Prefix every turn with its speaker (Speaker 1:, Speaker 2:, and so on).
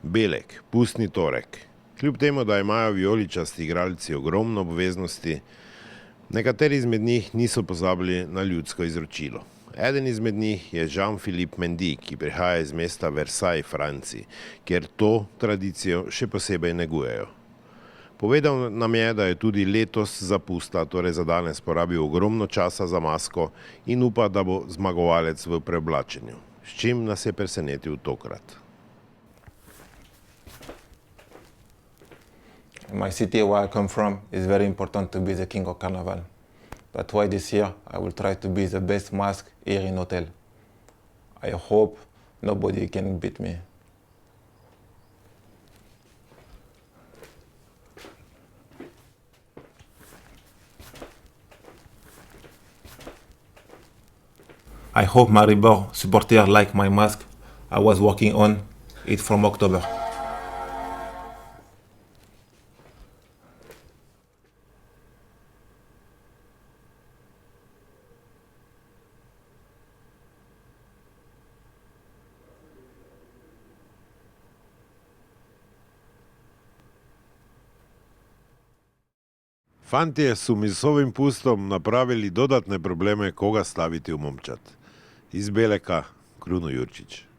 Speaker 1: Belek, pustni torek. Kljub temu, da imajo vijoličasti igralci ogromno obveznosti, nekateri izmed njih niso pozabili na ljudsko izročilo. Eden izmed njih je Jean-Philippe Mendy, ki prihaja iz mesta Versailles, Franciji, kjer to tradicijo še posebej negujejo. Povedal nam je, da je tudi letos za pusta, torej za danes, porabil ogromno časa za masko in upa, da bo zmagovalec v preoblačenju. S čim nas je presenetil tokrat?
Speaker 2: My city where I come from is very important to be the king of carnival. That's why this year I will try to be the best mask here in hotel. I hope nobody can beat me. I hope Maribor supporters like my mask. I was working on it from October.
Speaker 1: Fantje su mi s ovim pustom napravili dodatne probleme koga staviti u momčad. Iz Beleka, Kruno Jurčić.